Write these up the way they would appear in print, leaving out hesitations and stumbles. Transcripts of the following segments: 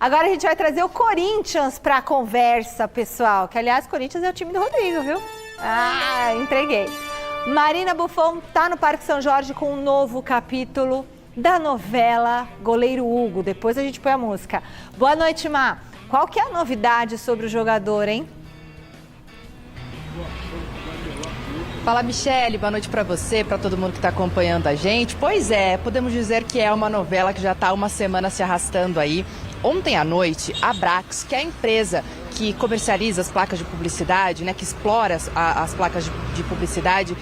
Agora a gente vai trazer o Corinthians para a conversa, pessoal. Que, aliás, o Corinthians é o time do Rodrigo, viu? Ah, entreguei. Marina Buffon tá no Parque São Jorge com um novo capítulo da novela Goleiro Hugo. Depois a gente põe a música. Boa noite, Má. Qual que é a novidade sobre o jogador, hein? Fala, Michele, boa noite para você, para todo mundo que está acompanhando a gente. Pois é, podemos dizer que é uma novela que já está uma semana se arrastando aí. Ontem à noite, a Brax, que é a empresa que comercializa as placas de publicidade, né, que explora as placas de publicidade,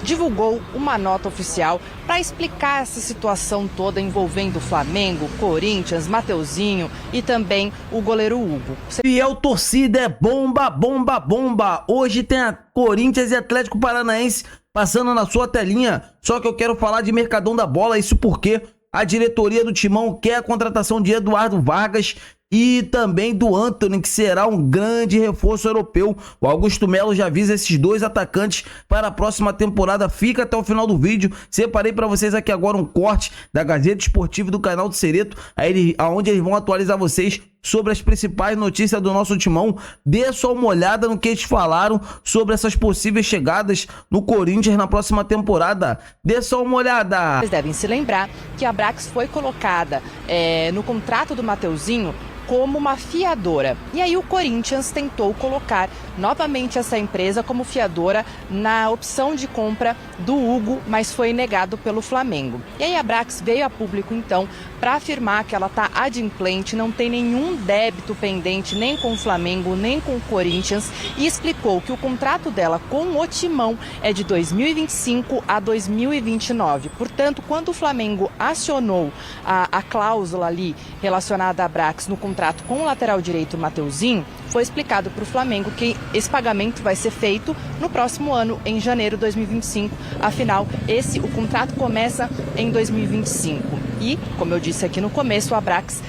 divulgou uma nota oficial para explicar essa situação toda envolvendo o Flamengo, Corinthians, Mateuzinho e também o goleiro Hugo. Fiel torcida é bomba, bomba, bomba. Hoje tem a Corinthians e Atlético Paranaense passando na sua telinha. Só que eu quero falar de Mercadão da Bola, isso porque a diretoria do Timão quer a contratação de Eduardo Vargas e também do Antony, que será um grande reforço europeu. O Augusto Melo já avisa esses dois atacantes para a próxima temporada. Fica até o final do vídeo. Separei para vocês aqui agora um corte da Gazeta Esportiva do canal do Cereto, onde eles vão atualizar vocês sobre as principais notícias do nosso Timão. Dê só uma olhada no que eles falaram sobre essas possíveis chegadas no Corinthians na próxima temporada. Dê só uma olhada. Vocês devem se lembrar que a Brax foi colocada no contrato do Mateuzinho como uma fiadora. E aí o Corinthians tentou colocar novamente essa empresa como fiadora na opção de compra do Hugo, mas foi negado pelo Flamengo. E aí a Brax veio a público então para afirmar que ela está adimplente, não tem nenhum débito pendente nem com o Flamengo, nem com o Corinthians, e explicou que o contrato dela com o Timão é de 2025 a 2029. Portanto, quando o Flamengo acionou a cláusula ali relacionada à Brax no contrato com o lateral direito Mateuzinho, foi explicado para o Flamengo que esse pagamento vai ser feito no próximo ano, em janeiro de 2025. Afinal, o contrato começa em 2025. E, como eu disse aqui no começo, a Brax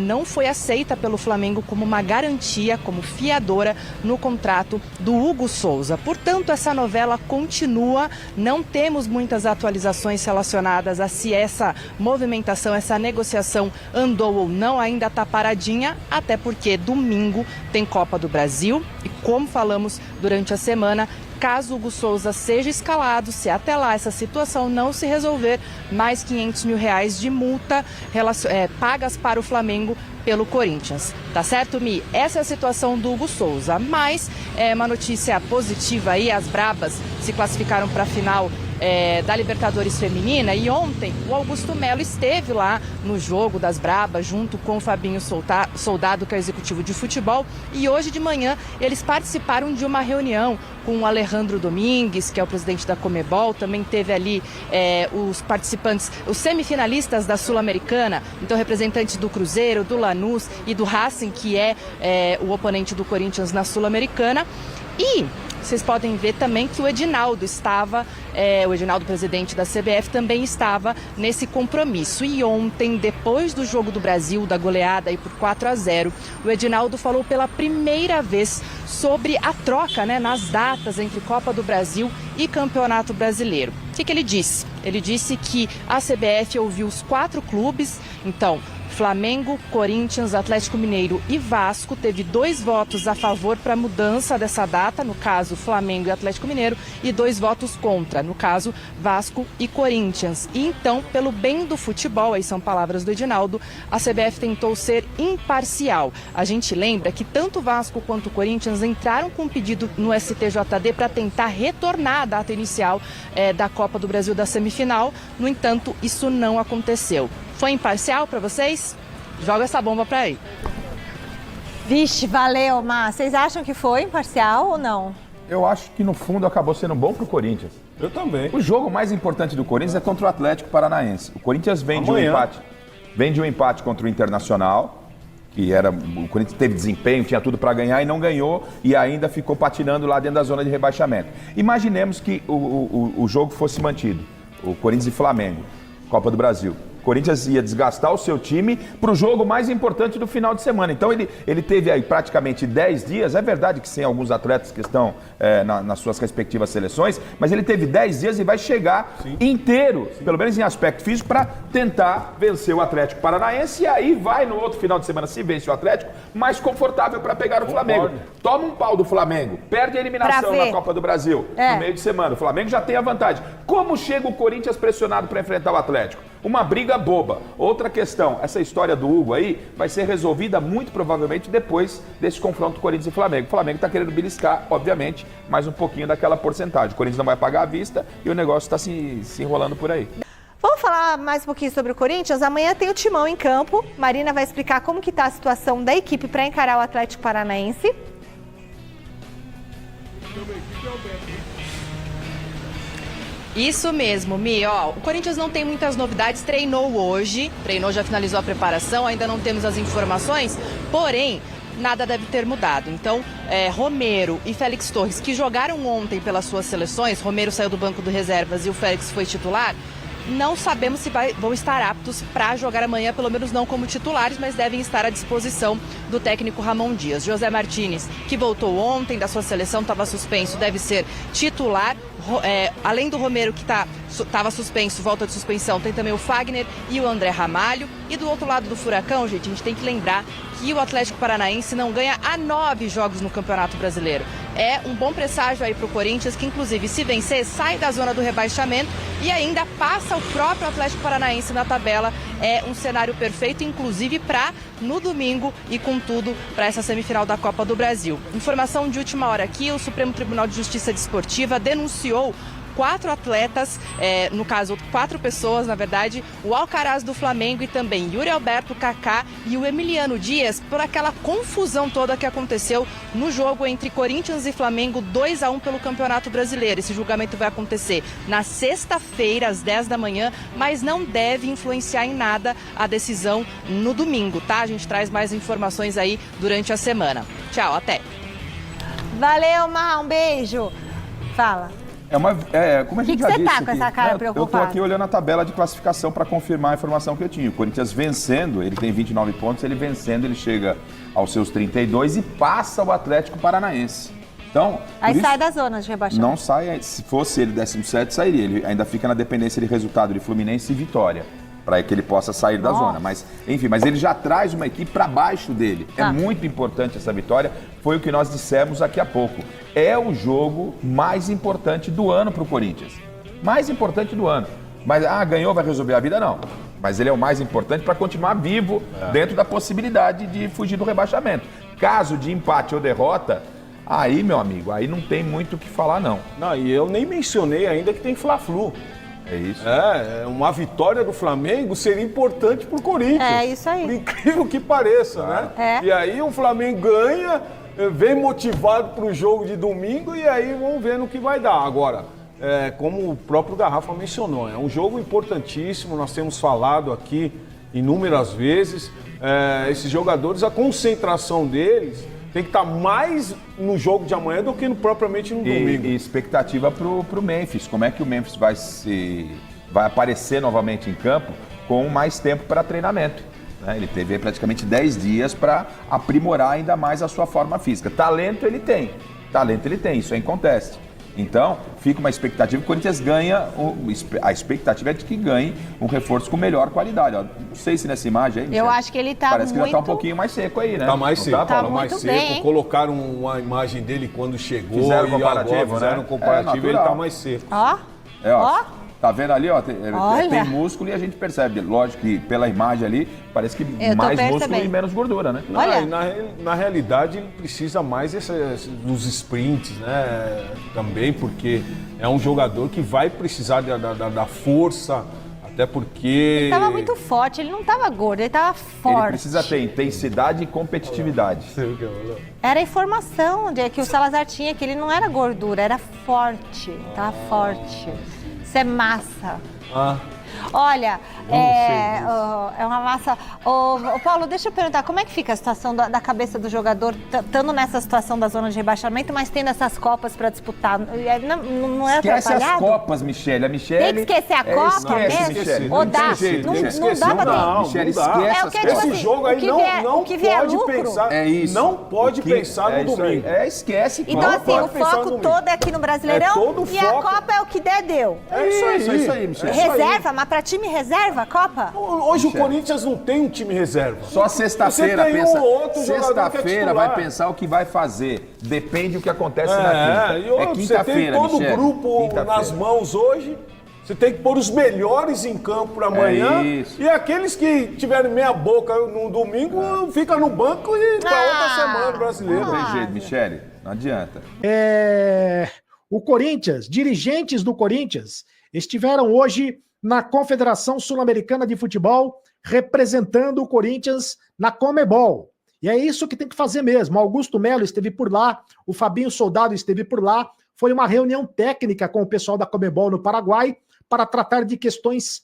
não foi aceita pelo Flamengo como uma garantia, como fiadora no contrato do Hugo Souza. Portanto, essa novela continua, não temos muitas atualizações relacionadas a se essa movimentação, essa negociação andou ou não, ainda está paradinha, até porque domingo tem Copa do Brasil e, como falamos durante a semana, caso o Hugo Souza seja escalado, se até lá essa situação não se resolver, mais R$500 mil de multa pagas para o Flamengo pelo Corinthians. Tá certo, Mi? Essa é a situação do Hugo Souza, mas uma notícia positiva aí, as Brabas se classificaram para a final da Libertadores Feminina e ontem o Augusto Melo esteve lá no jogo das Brabas junto com o Fabinho Soldado, que é o executivo de futebol, e hoje de manhã eles participaram de uma reunião com o Alejandro Domingues, que é o presidente da Comebol, também teve ali os participantes, os semifinalistas da Sul-Americana, então representantes do Cruzeiro, do Lanús e do Racing, que é o oponente do Corinthians na Sul-Americana. E vocês podem ver também que o Edinaldo o Edinaldo, presidente da CBF, também estava nesse compromisso. E ontem, depois do jogo do Brasil, da goleada aí por 4-0, o Edinaldo falou pela primeira vez sobre a troca, nas datas entre Copa do Brasil e Campeonato Brasileiro. O que ele disse? Ele disse que a CBF ouviu os 4 clubes, então Flamengo, Corinthians, Atlético Mineiro e Vasco, teve 2 votos a favor para a mudança dessa data, no caso Flamengo e Atlético Mineiro, e 2 votos contra, no caso Vasco e Corinthians. E então, pelo bem do futebol, aí são palavras do Edinaldo, a CBF tentou ser imparcial. A gente lembra que tanto Vasco quanto Corinthians entraram com um pedido no STJD para tentar retornar a data inicial da Copa do Brasil da semifinal. No entanto, isso não aconteceu. Foi imparcial para vocês? Joga essa bomba para aí. Vixe, valeu, Má. Vocês acham que foi imparcial ou não? Eu acho que no fundo acabou sendo bom pro Corinthians. Eu também. O jogo mais importante do Corinthians é contra o Atlético Paranaense. O Corinthians vem de um empate contra o Internacional, o Corinthians teve desempenho, tinha tudo para ganhar e não ganhou, e ainda ficou patinando lá dentro da zona de rebaixamento. Imaginemos que o jogo fosse mantido, o Corinthians e Flamengo, Copa do Brasil. Corinthians ia desgastar o seu time para o jogo mais importante do final de semana. Então ele teve aí praticamente 10 dias, é verdade que sem alguns atletas que estão nas suas respectivas seleções, mas ele teve 10 dias e vai chegar inteiro, pelo menos em aspecto físico, para tentar vencer o Atlético Paranaense e aí vai no outro final de semana, se vence o Atlético, mais confortável para pegar o Flamengo. Toma um pau do Flamengo, perde a eliminação na Copa do Brasil no meio de semana. O Flamengo já tem a vantagem. Como chega o Corinthians pressionado para enfrentar o Atlético? Uma briga boba. Outra questão, essa história do Hugo aí vai ser resolvida muito provavelmente depois desse confronto Corinthians e Flamengo. O Flamengo está querendo beliscar, obviamente, mais um pouquinho daquela porcentagem. O Corinthians não vai pagar à vista e o negócio está se enrolando por aí. Vamos falar mais um pouquinho sobre o Corinthians? Amanhã tem o Timão em campo. Marina vai explicar como que está a situação da equipe para encarar o Atlético Paranaense. Isso mesmo, Mi. Ó, o Corinthians não tem muitas novidades, treinou hoje, já finalizou a preparação, ainda não temos as informações, porém, nada deve ter mudado. Então, Romero e Félix Torres, que jogaram ontem pelas suas seleções, Romero saiu do banco de reservas e o Félix foi titular, não sabemos se vão estar aptos para jogar amanhã, pelo menos não como titulares, mas devem estar à disposição do técnico Ramon Dias. José Martínez, que voltou ontem da sua seleção, estava suspenso, deve ser titular. Além do Romero, que estava suspenso, volta de suspensão, tem também o Fagner e o André Ramalho. E do outro lado do furacão, gente, a gente tem que lembrar que o Atlético Paranaense não ganha há 9 jogos no Campeonato Brasileiro. É um bom presságio aí para o Corinthians, que inclusive, se vencer, sai da zona do rebaixamento e ainda passa o próprio Atlético Paranaense na tabela. É um cenário perfeito, inclusive para no domingo e com tudo para essa semifinal da Copa do Brasil. Informação de última hora aqui, o Supremo Tribunal de Justiça Desportiva denunciou 4 atletas, no caso 4 pessoas, na verdade, o Alcaraz do Flamengo e também Yuri Alberto, Kaká e o Emiliano Dias, por aquela confusão toda que aconteceu no jogo entre Corinthians e Flamengo, 2-1 pelo Campeonato Brasileiro. Esse julgamento vai acontecer na sexta-feira, às 10 da manhã, mas não deve influenciar em nada a decisão no domingo, tá? A gente traz mais informações aí durante a semana. Tchau, até! Valeu, Mar, um beijo! Fala. Como a gente já disse, você tá com essa cara preocupada? Eu estou aqui olhando a tabela de classificação para confirmar a informação que eu tinha. O Corinthians vencendo, ele tem 29 pontos, ele vencendo, ele chega aos seus 32 e passa o Atlético Paranaense. Então, aí sai da zona de rebaixamento. Não sai, se fosse ele 17, sairia. Ele ainda fica na dependência de resultado de Fluminense e Vitória, para que ele possa sair da zona. Mas, enfim, ele já traz uma equipe para baixo dele. É muito importante essa vitória. Foi o que nós dissemos aqui a pouco. É o jogo mais importante do ano para o Corinthians. Mais importante do ano. Mas, ganhou, vai resolver a vida? Não. Mas ele é o mais importante para continuar vivo dentro da possibilidade de fugir do rebaixamento. Caso de empate ou derrota, aí, meu amigo, aí não tem muito o que falar, não. Não, e eu nem mencionei ainda que tem Fla-Flu. É isso. Uma vitória do Flamengo seria importante pro Corinthians. É isso aí. Por incrível que pareça, né? E aí o Flamengo ganha, vem motivado pro jogo de domingo e aí vamos ver no que vai dar. Agora, como o próprio Garrafa mencionou, é um jogo importantíssimo, nós temos falado aqui inúmeras vezes. Esses jogadores, a concentração deles tem que estar mais no jogo de amanhã do que propriamente no domingo. E expectativa pro Memphis. Como é que o Memphis vai aparecer novamente em campo com mais tempo para treinamento? Né? Ele teve praticamente 10 dias para aprimorar ainda mais a sua forma física. Talento ele tem, isso é inconteste. Então, fica uma expectativa que o Corinthians ganha, a expectativa é de que ganhe um reforço com melhor qualidade. Ó, não sei se nessa imagem aí, eu acho que ele tá parece que já tá um pouquinho mais seco aí, né? Tá mais seco, tá mais muito seco. bem, colocaram uma imagem dele quando chegou. Fizeram comparativo, fizeram um comparativo, ele tá mais seco. Ó. Tá vendo ali, ó? Tem músculo e a gente percebe. Lógico que pela imagem ali, parece que mais músculo e menos gordura, né? Olha. Na realidade, ele precisa mais dos sprints, né? Também, porque é um jogador que vai precisar da força, até porque... Ele tava muito forte, ele não tava gordo, ele tava forte. Ele precisa ter intensidade e competitividade. Era a informação que o Salazar tinha, que ele não era gordura, era forte, tava forte. Isso é massa. Olha, é uma massa... Ô, Paulo, deixa eu perguntar, como é que fica a situação da cabeça do jogador, estando nessa situação da zona de rebaixamento, mas tendo essas Copas para disputar? Não é Esquece atrapalhado? as Copas, Michele. A Michele... Tem que esquecer a Copa mesmo? Ou dá? Não dá pra ter... Michele, esquece as Copas. Esse jogo aí não pode pensar. É isso. Não pode pensar no domingo. Esquece. Então, assim, o foco todo é aqui no Brasileirão e a Copa é o que der, deu. É isso aí, Michele. Reserva, mas pra time reserva, a Copa? Hoje o Corinthians não tem um time reserva. Só sexta-feira pensa. Sexta-feira vai pensar pensar o que vai fazer. Depende do que acontece na quinta. É quinta-feira, Você tem todo o grupo nas mãos hoje. Você tem que pôr os melhores em campo para amanhã. E aqueles que tiverem meia boca no domingo, fica no banco e pra outra semana brasileira. Não tem jeito, Michele. Não adianta. O Corinthians, dirigentes do Corinthians, estiveram hoje na Confederação Sul-Americana de Futebol, representando o Corinthians na Conmebol. E é isso que tem que fazer mesmo. Augusto Melo esteve por lá, o Fabinho Soldado esteve por lá. Foi uma reunião técnica com o pessoal da Conmebol no Paraguai para tratar de questões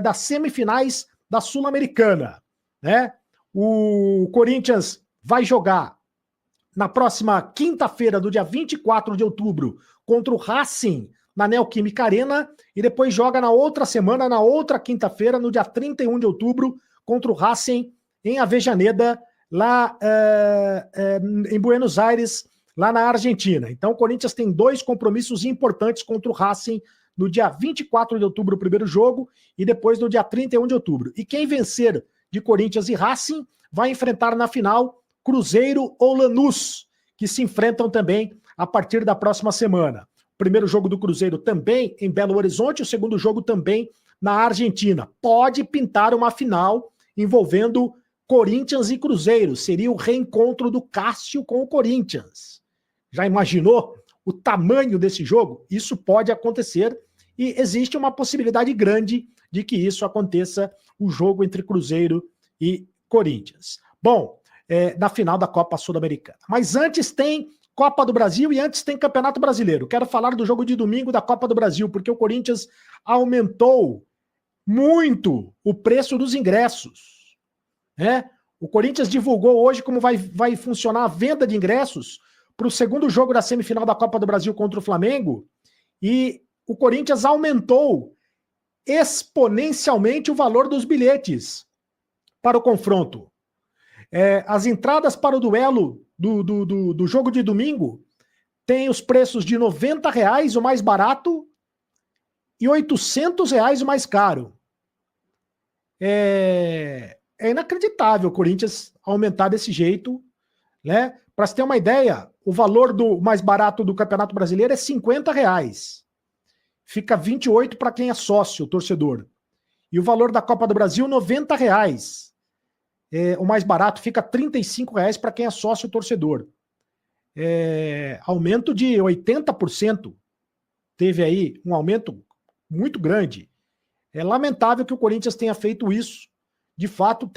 das semifinais da Sul-Americana, né? O Corinthians vai jogar na próxima quinta-feira, do dia 24 de outubro, contra o Racing, na Neoquímica Arena, e depois joga na outra semana, na outra quinta-feira, no dia 31 de outubro, contra o Racing, em Avejaneda, lá em Buenos Aires, lá na Argentina. Então o Corinthians tem 2 compromissos importantes contra o Racing, no dia 24 de outubro, o primeiro jogo, e depois no dia 31 de outubro. E quem vencer de Corinthians e Racing vai enfrentar na final Cruzeiro ou Lanús, que se enfrentam também a partir da próxima semana. O primeiro jogo do Cruzeiro também em Belo Horizonte, o segundo jogo também na Argentina. Pode pintar uma final envolvendo Corinthians e Cruzeiro. Seria o reencontro do Cássio com o Corinthians. Já imaginou o tamanho desse jogo? Isso pode acontecer e existe uma possibilidade grande de que isso aconteça, o jogo entre Cruzeiro e Corinthians. Bom, na final da Copa Sul-Americana. Mas antes tem Copa do Brasil e antes tem Campeonato Brasileiro. Quero falar do jogo de domingo da Copa do Brasil, porque o Corinthians aumentou muito o preço dos ingressos. O Corinthians divulgou hoje como vai funcionar a venda de ingressos para o segundo jogo da semifinal da Copa do Brasil contra o Flamengo, e o Corinthians aumentou exponencialmente o valor dos bilhetes para o confronto. As entradas para o duelo do jogo de domingo têm os preços de R$90, o mais barato, e R$800, o mais caro. É inacreditável o Corinthians aumentar desse jeito, né? Para você ter uma ideia, o valor do mais barato do Campeonato Brasileiro é R$50. Fica 28 para quem é sócio, torcedor. E o valor da Copa do Brasil, R$90. O mais barato fica R$35 para quem é sócio, torcedor. Aumento de 80%. Teve aí um aumento muito grande. É lamentável que o Corinthians tenha feito isso. De fato,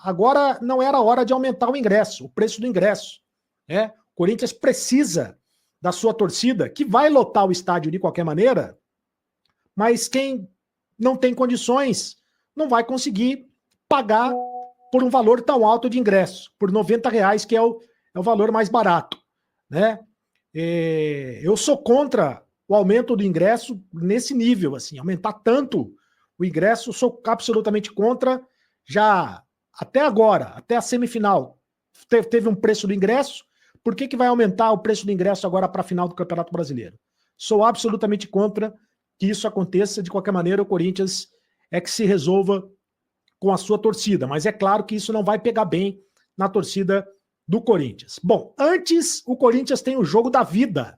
agora não era hora de aumentar o ingresso, o preço do ingresso. O Corinthians precisa da sua torcida, que vai lotar o estádio de qualquer maneira, mas quem não tem condições não vai conseguir pagar por um valor tão alto de ingresso, por R$90, que é o valor mais barato, né? Eu sou contra o aumento do ingresso nesse nível, assim, aumentar tanto o ingresso, sou absolutamente contra. Já até agora, até a semifinal, teve um preço do ingresso. Por que vai aumentar o preço do ingresso agora para a final do Campeonato Brasileiro? Sou absolutamente contra que isso aconteça. De qualquer maneira, o Corinthians é que se resolva com a sua torcida, mas é claro que isso não vai pegar bem na torcida do Corinthians. Bom, antes o Corinthians tem o jogo da vida.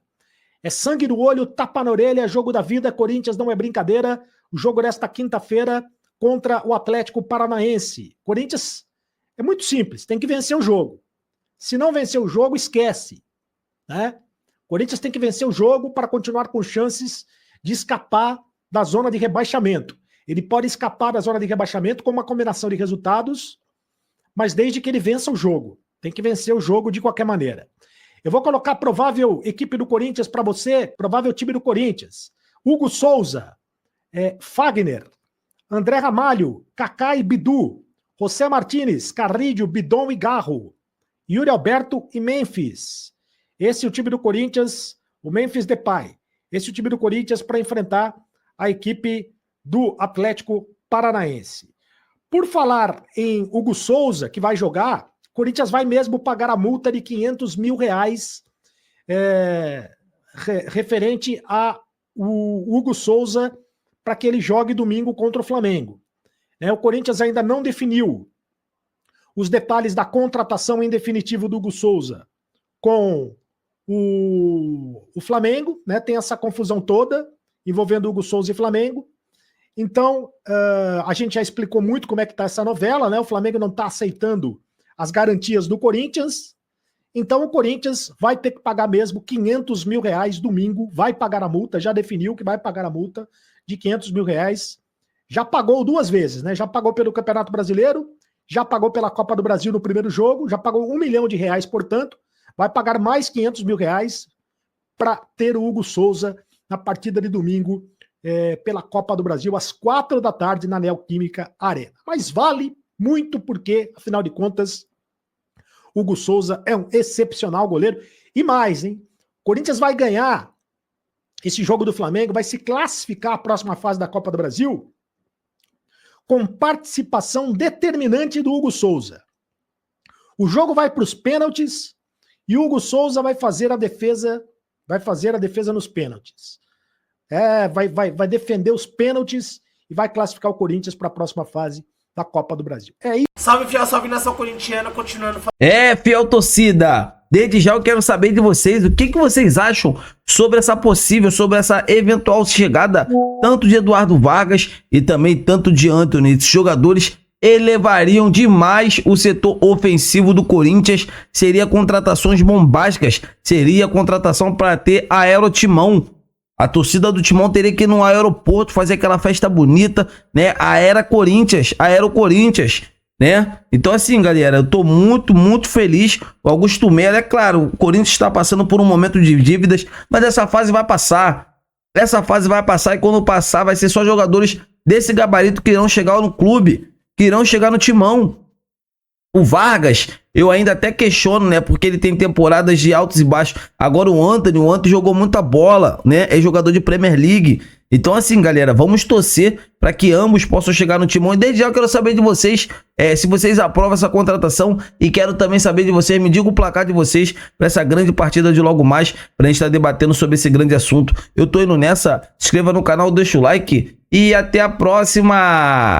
É sangue no olho, tapa na orelha, jogo da vida. Corinthians não é brincadeira. O jogo desta quinta-feira contra o Atlético Paranaense. Corinthians é muito simples, tem que vencer o jogo. Se não vencer o jogo, esquece, né? Corinthians tem que vencer o jogo para continuar com chances de escapar da zona de rebaixamento. Ele pode escapar da zona de rebaixamento com uma combinação de resultados, mas desde que ele vença o jogo. Tem que vencer o jogo de qualquer maneira. Eu vou colocar a provável equipe do Corinthians para você, provável time do Corinthians. Hugo Souza, Fagner, André Ramalho, Kaká e Bidu, José Martínez, Carrillo, Bidon e Garro, Yuri Alberto e Memphis. Esse é o time do Corinthians, o Memphis Depay. Esse é o time do Corinthians para enfrentar a equipe do Atlético Paranaense. Por falar em Hugo Souza, que vai jogar, o Corinthians vai mesmo pagar a multa de R$500 mil referente a o Hugo Souza para que ele jogue domingo contra o Flamengo. O Corinthians ainda não definiu os detalhes da contratação em definitivo do Hugo Souza com o Flamengo, né? Tem essa confusão toda envolvendo Hugo Souza e Flamengo. Então, a gente já explicou muito como é que está essa novela, né? O Flamengo não está aceitando as garantias do Corinthians. Então, o Corinthians vai ter que pagar mesmo R$500 mil domingo, vai pagar a multa, já definiu que vai pagar a multa de R$500 mil. Já pagou 2 vezes, né? Já pagou pelo Campeonato Brasileiro, já pagou pela Copa do Brasil no primeiro jogo, já pagou R$1 milhão, portanto, vai pagar mais R$500 mil para ter o Hugo Souza na partida de domingo pela Copa do Brasil, às 4 da tarde, na Neoquímica Arena. Mas vale muito porque, afinal de contas, Hugo Souza é um excepcional goleiro. E mais, hein? O Corinthians vai ganhar esse jogo do Flamengo, vai se classificar à próxima fase da Copa do Brasil com participação determinante do Hugo Souza. O jogo vai para os pênaltis e o Hugo Souza vai fazer a defesa nos pênaltis. Vai defender os pênaltis e vai classificar o Corinthians para a próxima fase da Copa do Brasil. É isso. Salve, fiel, salve nação corintiana, continuando. Fiel torcida, desde já eu quero saber de vocês, o que vocês acham sobre essa eventual chegada, tanto de Eduardo Vargas e também tanto de Antony. Esses jogadores elevariam demais o setor ofensivo do Corinthians, seria contratações bombásticas, seria contratação para ter aerotimão. A torcida do Timão teria que ir no aeroporto fazer aquela festa bonita, né? Aero Corinthians, né? Então assim, galera, eu tô muito, muito feliz. O Augusto Melo, é claro, o Corinthians está passando por um momento de dívidas, mas essa fase vai passar. Essa fase vai passar e quando passar vai ser só jogadores desse gabarito que irão chegar no clube, que irão chegar no Timão. O Vargas, eu ainda até questiono, né? Porque ele tem temporadas de altos e baixos. Agora o Antony jogou muita bola, né? É jogador de Premier League. Então assim, galera, vamos torcer para que ambos possam chegar no Timão. E desde já eu quero saber de vocês, se vocês aprovam essa contratação. E quero também saber de vocês, me diga o placar de vocês para essa grande partida de logo mais, para a gente estar debatendo sobre esse grande assunto. Eu tô indo nessa, se inscreva no canal, deixa o like e até a próxima!